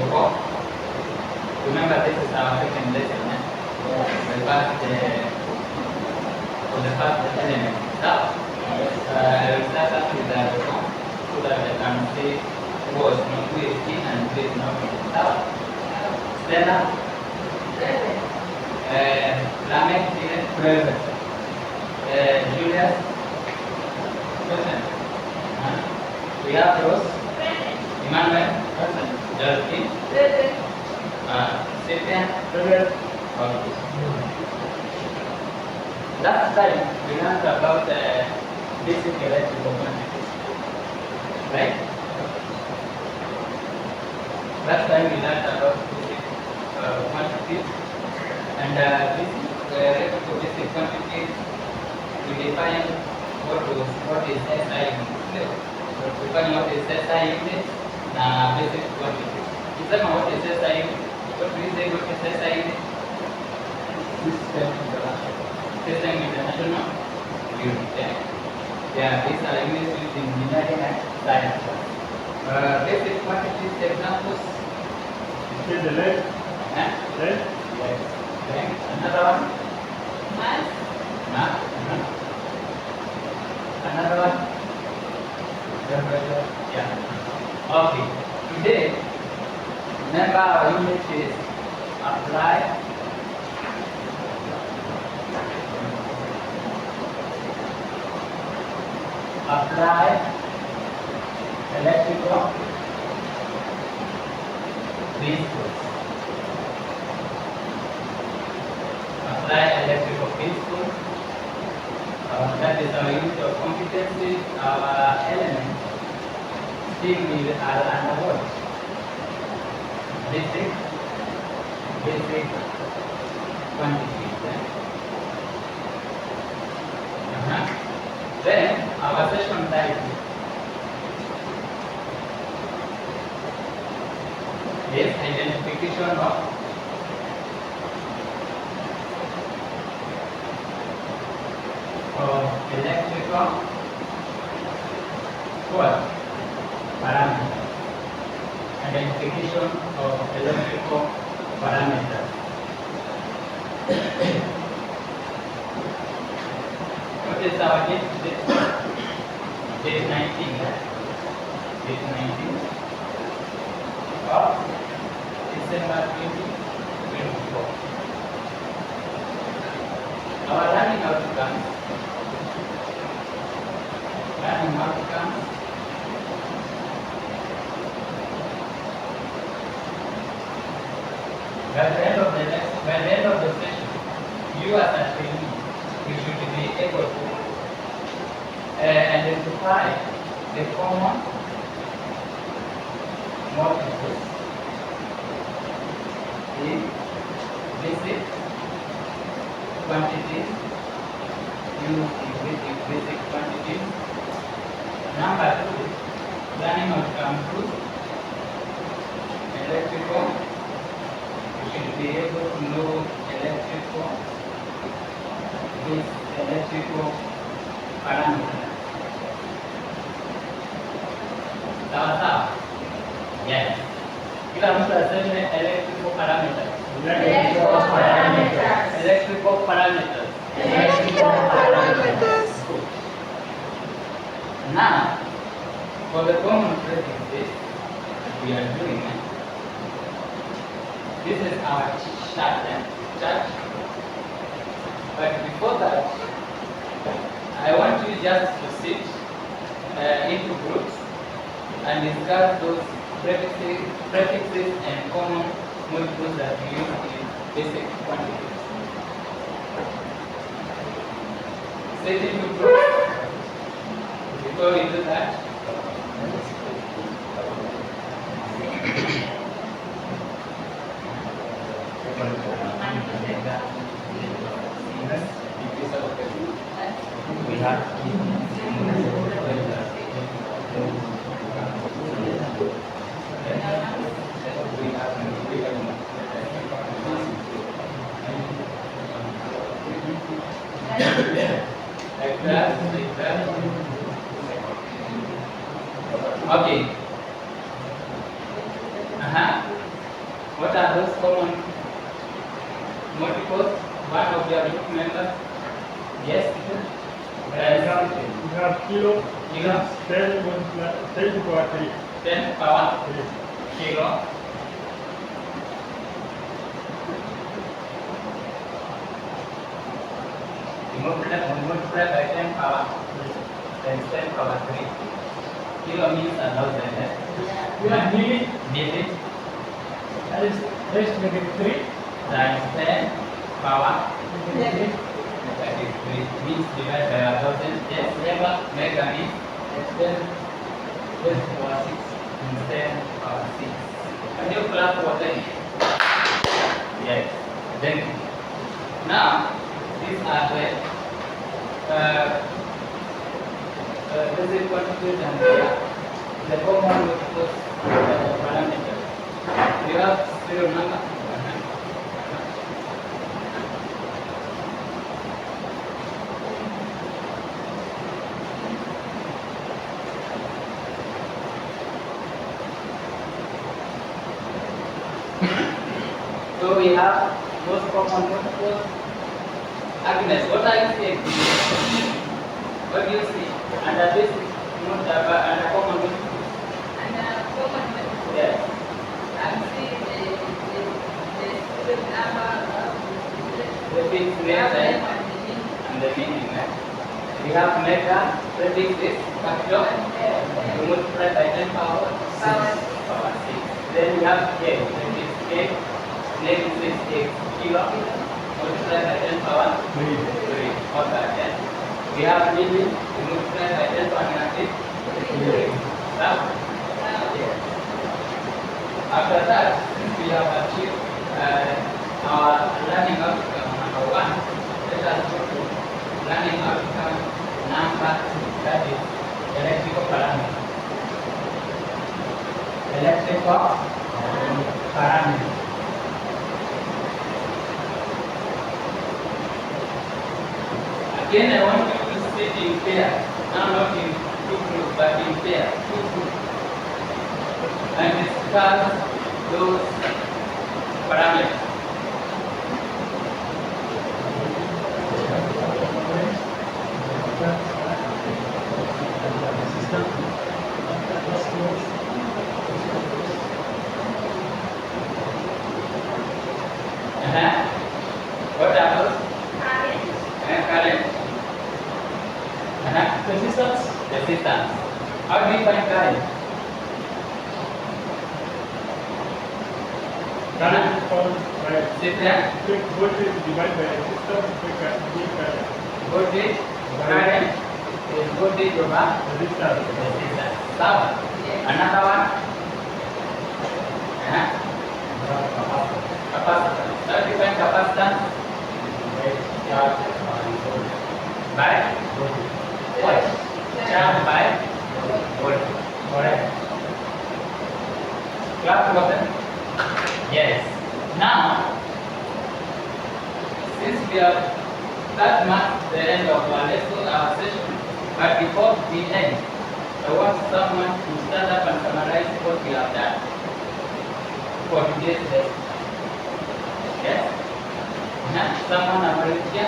4. Remember, this is our second lesson. For the first element. Now, I will start up with the song so that I can see who is not who is in and who is not in. Now, Stella, Lamek is present. Julius, present. We have Rose, Emmanuel, present. Justin, Cynthia, present. Okay. Last time we learned about basic electrical quantities, right? Last time we learned about basic quantities, and basic quantities, we define what is SI unit. So define what is SI unit, basic quantities. Examine what is SI unit. What do you say? What is SI unit? System international unit. Yeah, these are units used in engineering and science. Basic quantities examples. Is the lead? Lead? Yes. Okay. Another one. Mass. Mass. Another one. Yeah. Okay. Today, remember our unit is apply. Apply electrical principles. Apply electrical principles. That is our unit of competency. Our element still we are under what? Basic quantities. Then our session title is identification of electrical parameters. Identification of electrical parameters. What is our date? Date 19. Date 19 of December 2024. Our learning outcomes. Learning outcomes. By the end of the session, you as a trainee, you should be able to identify the common multiples in basic quantities used in basic quantities. Number 2, learning outcome 2, electrical. You should be able to know electrical parameters. Sawa? Yes. Kila mtu aseme electrical parameters. Electrical parameters. Electrical parameters. Electrical parameters. Good. Now, for the common practices we are doing, this is our chart. But before that, I want you just to sit into groups and discuss those prefixes and common multiples that we use in basic quantities. Sit into groups. Before we do that, we have Okay. common multiples, one of their group members. Yes, teacher? You have kilo, Kilo. 10 to the power 3. 10 power 3. kilo. Multiply by 10 power, then 10 power 3. Kilo means 1,000. You have nearly Digit that is raised to negative 3. times 10 power Negative 3 means divided by 1,000. Yes, mega means 10 raised to power 6. means 10 power 6. Can you clap for them? Yes. Then now these are the this is quantity and the common multiples parameter. You have serial number. So we have most common multiples. Agnes, what are you seeing? What do you see? Under this under common multiples. And common multiples. Yes. I see the number of The fixed rate and the meaning. We have mega, prefix is capital, we multiply by 10 power 6. Then we have k, prefix k, name is k, kilo, multiply by 10 power 3. Okay, then we have million, we multiply by 10 power negative 3. Yes. After that, we have achieved our learning outcome number 1. Let us go to learning outcome number 2, that is electrical parameter. Electrical parameter. Again, I want you to sit in pair. Now not in two groups, but in pair, two groups, and discuss those parameters. What are those? Current. Resistance. Resistance. How do you find current? Current is found by Sit there. voltage divided by resistance to give current. Voltage, current is voltage over Resistance. resistance. Sawa. Another one. Capacitance. How do you find capacitance? By what? Charge by voltage. Correct. Clap button. Yes. Now, since we have that marks the end of our lesson, our session, but before we end, I want someone to stand up and summarize what we have done for today's lesson. Yes? Someone already here?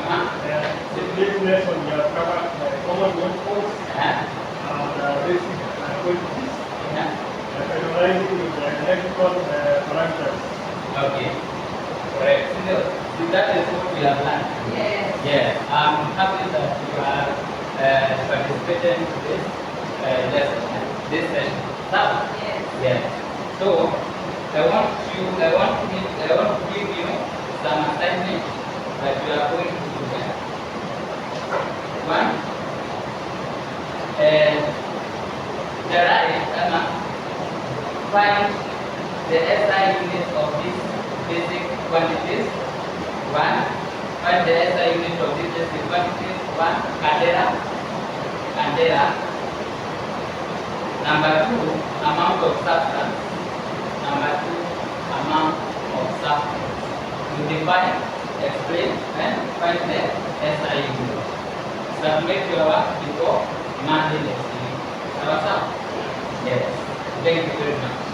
In this lesson, you have covered common multiples and basic quantities, analyzing the electrical parameters. Okay. Correct. So that is what we have learned. Yes. Yes. I'm happy that you are participating in this lesson, this session. Now, Yes. yes. So I want to give you some assignment that you are going to do. One, find the SI unit of these basic quantities. One, find the SI unit of these basic quantities. One, candela. Number two, amount of substance. Number two, amount of substance. You define, explain, and find the SI unit. Submit your work before Monday next week. Yes. Thank you very much.